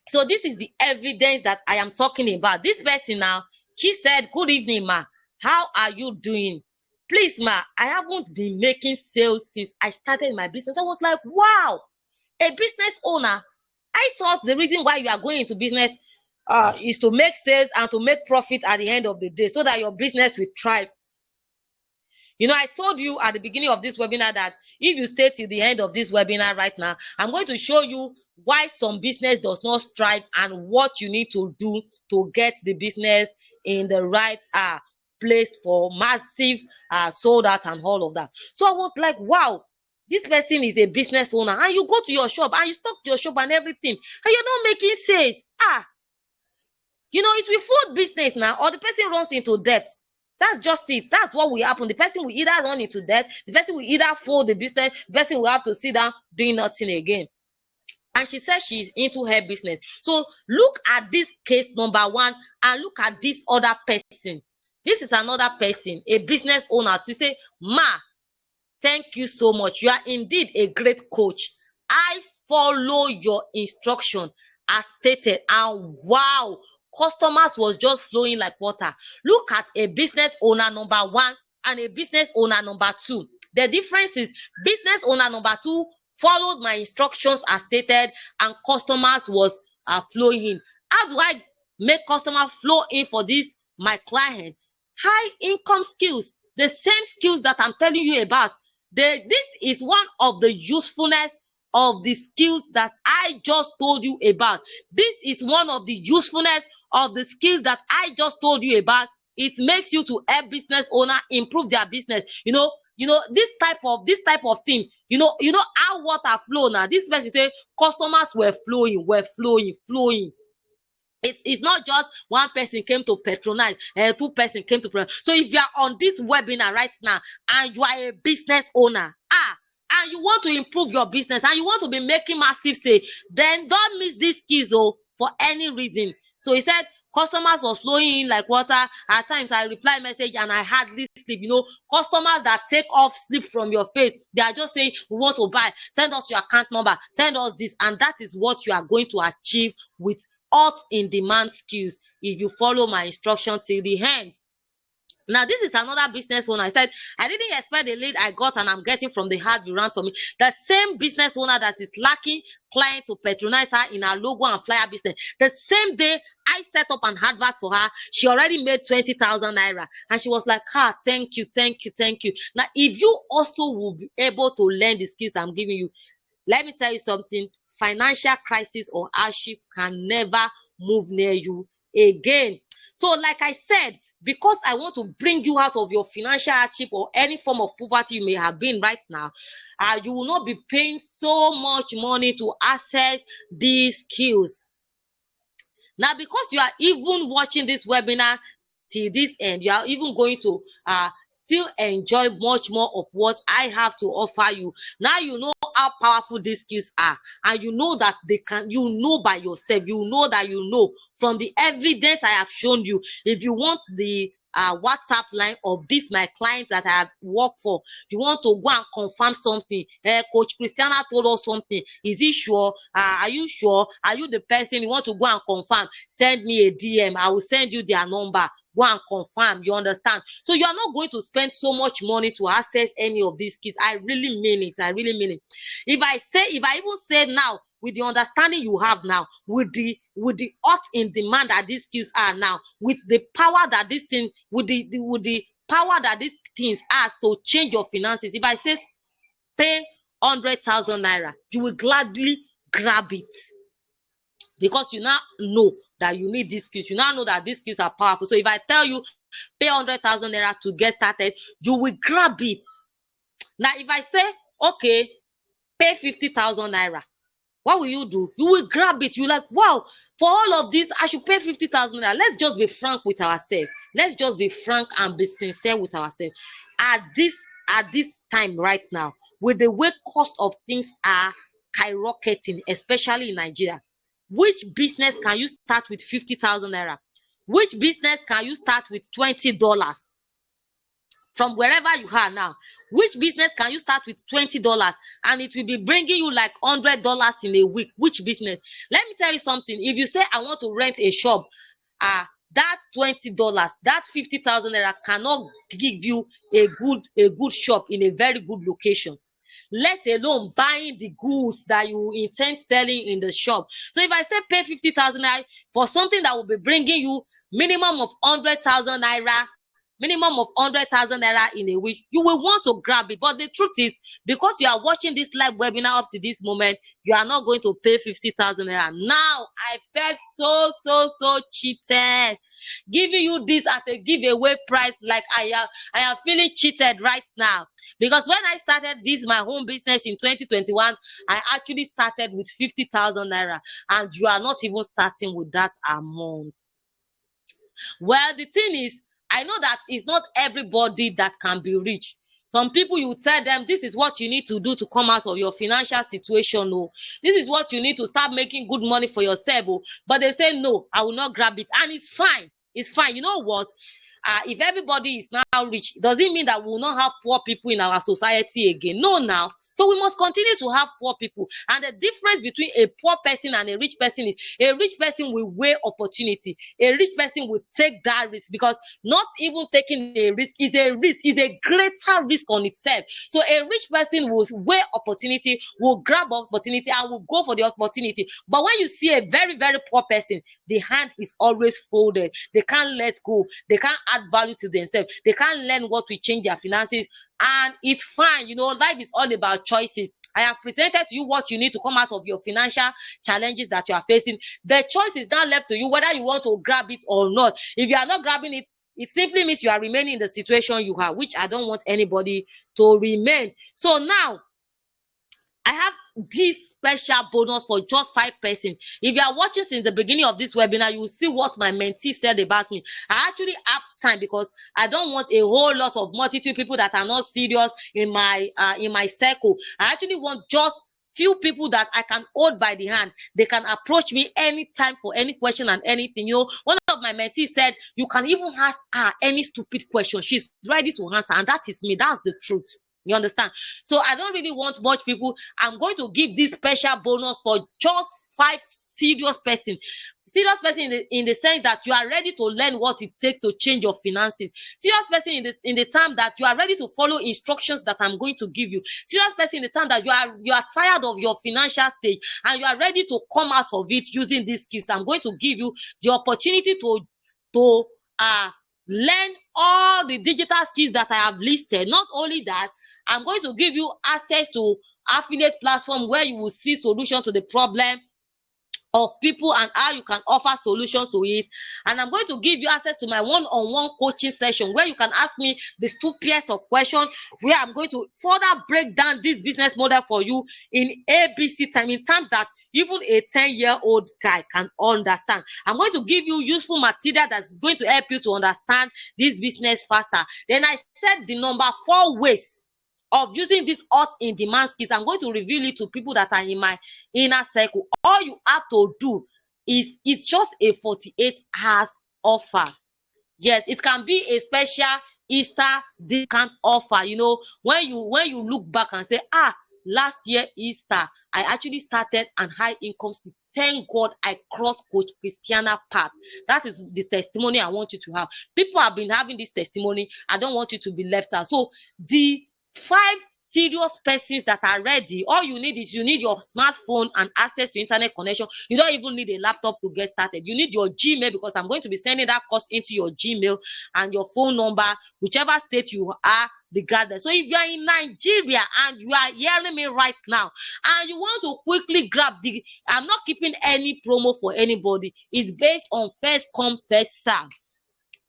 So this is the evidence that I am talking about. This person now, she said, "Good evening, ma. How are you doing? Please, ma, I haven't been making sales since I started my business." I was like, wow, a business owner. I thought the reason why you are going into business is to make sales and to make profit at the end of the day, so that your business will thrive. You know, I told you at the beginning of this webinar that if you stay till the end of this webinar right now, I'm going to show you why some business does not strive and what you need to do to get the business in the right place for massive sold out and all of that. So I was like, wow, this person is a business owner, and you go to your shop and you stock your shop and everything, and you're not making sales. You know, it's with food business now, or the person runs into debt. That's just it. That's what will happen. The person will either run into debt, the person will either fold the business, the person will have to sit down doing nothing again. And she says she's into her business. So look at this case number one and look at this other person. This is another person, a business owner, to say, "Ma, thank you so much. You are indeed a great coach. I follow your instruction as stated." And wow, customers was just flowing like water. Look at a business owner number one and a business owner number two. The difference is business owner number two followed my instructions as stated, and customers was flowing in. How do I make customer flow in for this my client? High income skills, the same skills that I'm telling you about. This is one of the usefulness of the skills that I just told you about. This is one of the usefulness of the skills that I just told you about. It makes you to help business owner improve their business. You know, this type of thing. You know how water flow now. This person say customers were flowing. It's not just one person came to patronize, two person came to patronize. So if you are on this webinar right now and you are a business owner, and you want to improve your business and you want to be making massive sale, then don't miss these keys for any reason. So he said customers was flowing in like water. At times I reply message and I hardly sleep. You know, customers that take off sleep from your face, they are just saying, "We want to buy, send us your account number, send us this." And that is what you are going to achieve with hot in demand skills if you follow my instruction till the end. Now, this is another business owner. I said, "I didn't expect the lead I got and I'm getting from the hard you ran for me." The same business owner that is lacking client to patronize her in her logo and flyer business. The same day I set up an advert for her, she already made 20,000 naira. And she was like, "Thank you. Now, if you also will be able to learn the skills I'm giving you, let me tell you something. Financial crisis or hardship can never move near you again." So, like I said, because I want to bring you out of your financial hardship or any form of poverty you may have been right now, you will not be paying so much money to access these skills. Now, because you are even watching this webinar till this end, you are even going to still enjoy much more of what I have to offer you. Now you know how powerful these skills are, and you know that they can, you know by yourself, you know that you know from the evidence I have shown you. If you want the WhatsApp line of this my client that I have worked for, you want to go and confirm something, Coach Christiana told us something, is he sure? Are you sure? Are you the person? You want to go and confirm, send me a DM, I will send you their number. Go and confirm. You understand? So you are not going to spend so much money to access any of these skills. I really mean it. If I even say now, with the understanding you have now, with the hot in demand that these skills are now, with the power that this thing, with the power that these things are to change your finances, if I say pay 100,000 naira, you will gladly grab it, because you now know that you need these skills. You now know that these skills are powerful. So if I tell you pay 100,000 naira to get started, you will grab it. Now, if I say, okay, pay 50,000 naira, what will you do? You will grab it. You're like, wow, for all of this, I should pay 50,000 naira. Let's just be frank with ourselves. Let's just be frank and be sincere with ourselves. At this time right now, with the way cost of things are skyrocketing, especially in Nigeria. Which business can you start with 50,000 naira? Which business can you start with $20 from wherever you are now? Which business can you start with $20 and it will be bringing you like $100 in a week? Which business? Let me tell you something. If you say I want to rent a shop, that $20, that 50,000 naira cannot give you a good shop in a very good location, let alone buying the goods that you intend selling in the shop. So if I say pay 50,000 naira for something that will be bringing you minimum of 100,000 naira, minimum of 100,000 naira in a week, you will want to grab it. But the truth is, because you are watching this live webinar up to this moment, you are not going to pay 50,000 naira. Now I felt so cheated, giving you this at a giveaway price. Like I am feeling cheated right now, because when I started this my home business in 2021, I actually started with 50,000 naira, and you are not even starting with that amount. Well, the thing is, I know that it's not everybody that can be rich. Some people, you tell them this is what you need to do to come out of your financial situation. Oh, this is what you need to start making good money for yourself. Oh, but they say no, I will not grab it, and it's fine. It's fine. You know what? If everybody is now rich, does it mean that we will not have poor people in our society again? No, now. So we must continue to have poor people. And the difference between a poor person and a rich person is a rich person will weigh opportunity. A rich person will take that risk, because not even taking a risk is a risk, is a greater risk on itself. So a rich person will weigh opportunity, will grab opportunity, and will go for the opportunity. But when you see a very, very poor person, the hand is always folded. They can't let go. They can't add value to themselves. They can't learn what will change their finances. And it's fine. You know, life is all about choices. I have presented to you what you need to come out of your financial challenges that you are facing. The choice is now left to you whether you want to grab it or not. If you are not grabbing it, it simply means you are remaining in the situation you have, which I don't want anybody to remain. So now, I have this special bonus for just 5 persons. If you are watching since the beginning of this webinar, you will see what my mentee said about me. I actually have time, because I don't want a whole lot of multitude people that are not serious in my circle. I actually want just few people that I can hold by the hand. They can approach me anytime for any question and anything. You know, one of my mentees said, you can even ask her any stupid question. She's ready to answer, and that is me. That's the truth. You understand? So I don't really want much people. I'm going to give this special bonus for just 5 serious person. Serious person in the sense that you are ready to learn what it takes to change your finances. Serious person in the time that you are ready to follow instructions that I'm going to give you. Serious person in the time that you are tired of your financial stage and you are ready to come out of it using these skills. I'm going to give you the opportunity to learn all the digital skills that I have listed. Not only that, I'm going to give you access to affiliate platform where you will see solutions to the problem of people and how you can offer solutions to it. And I'm going to give you access to my one-on-one coaching session where you can ask me the stupidest of questions, where I'm going to further break down this business model for you in ABC time, in terms that even a 10-year-old guy can understand. I'm going to give you useful material that's going to help you to understand this business faster. Then I said the number 4 ways of using this hot in demand skills. I'm going to reveal it to people that are in my inner circle. All you have to do is, it's just a 48 hours offer. Yes, it can be a special Easter discount offer. You know, when you look back and say, last year Easter, I actually started an high income. Thank God I crossed Coach Christiana path. That is the testimony I want you to have. People have been having this testimony. I don't want you to be left out. So the 5 serious persons that are ready, all you need is, you need your smartphone and access to internet connection. You don't even need a laptop to get started. You need your Gmail, because I'm going to be sending that course into your Gmail, and your phone number, whichever state you are, regardless. So if you are in Nigeria and you are hearing me right now and you want to quickly grab I'm not keeping any promo for anybody. It's based on first come, first serve.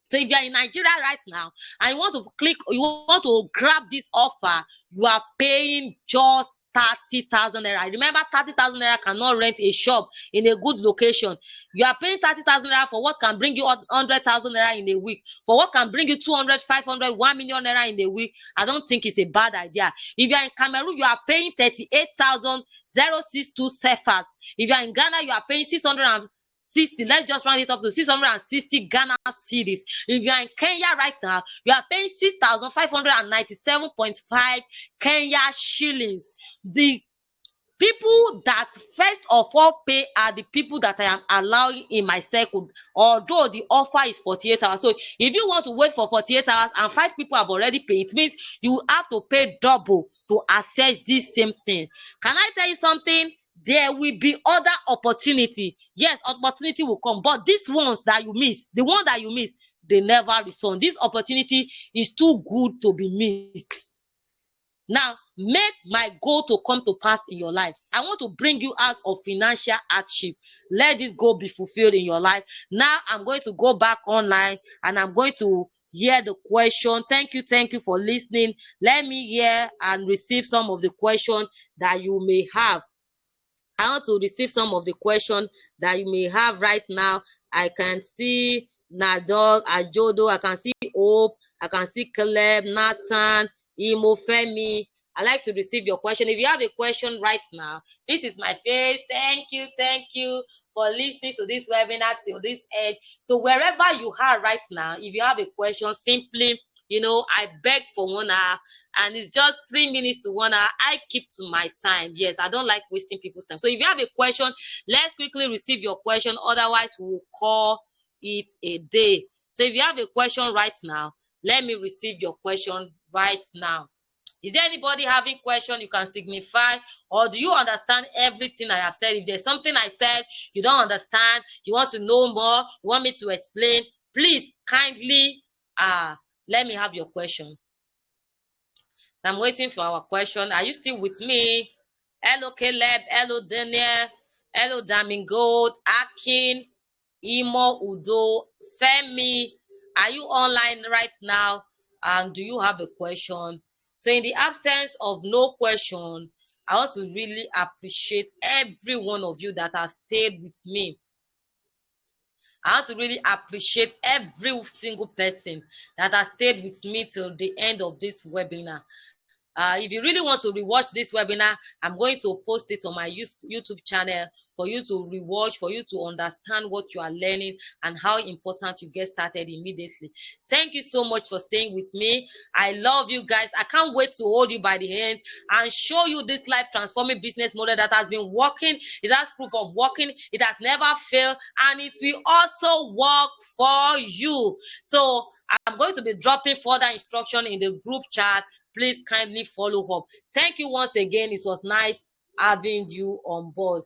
So if you are in Nigeria right now and you want to grab this offer, you are paying just 30,000 naira. Remember, 30,000 naira cannot rent a shop in a good location. You are paying 30,000 naira for what can bring you 100,000 naira in a week. For what can bring you 200, 500, 1 million naira in a week. I don't think it's a bad idea. If you are in Cameroon, you are paying 38,062 CFAs. If you are in Ghana, you are paying 660. Let's just round it up to 660 Ghana cedis. If you are in Kenya right now, you are paying 6,597.5 Kenya shillings. The people that first of all pay are the people that I am allowing in my circle, although the offer is 48 hours. So if you want to wait for 48 hours and 5 people have already paid, it means you have to pay double to access this same thing. Can I tell you something? There will be other opportunity. Yes, opportunity will come, but these ones that you miss, the one that you miss, they never return. This opportunity is too good to be missed. Now, make my goal to come to pass in your life. I want to bring you out of financial hardship. Let this goal be fulfilled in your life. Now, I'm going to go back online and I'm going to hear the question. Thank you for listening. Let me hear and receive some of the questions that you may have. I want to receive some of the questions that you may have right now. I can see Nadog, Ajodo, I can see Hope, I can see Caleb, Nathan, Imofemi. I like to receive your question. If you have a question right now, this is my face. Thank you for listening to this webinar till this end. So wherever you are right now, if you have a question, simply, I beg for 1 hour, and it's just 3 minutes to 1 hour. I keep to my time. Yes, I don't like wasting people's time. So if you have a question, let's quickly receive your question. Otherwise, we'll call it a day. So if you have a question right now, let me receive your question right now. Is there anybody having question you can signify, or do you understand everything I have said? If there's something I said you don't understand, you want to know more, you want me to explain, please kindly let me have your question. So I'm waiting for our question. Are you still with me? Hello Caleb, hello Daniel, hello Damingo, Akin, Imo, Udo, Femi. Are you online right now? And do you have a question? So in the absence of no question, I want to really appreciate every one of you that has stayed with me. I want to really appreciate every single person that has stayed with me till the end of this webinar. If you really want to rewatch this webinar, I'm going to post it on my YouTube channel for you to rewatch, for you to understand what you are learning and how important you get started immediately. Thank you so much for staying with me. I love you guys. I can't wait to hold you by the hand and show you this life transforming business model that has been working. It has proof of working. It has never failed, and it will also work for you. So I'm going to be dropping further instruction in the group chat. Please kindly follow up. Thank you once again. It was nice having you on board.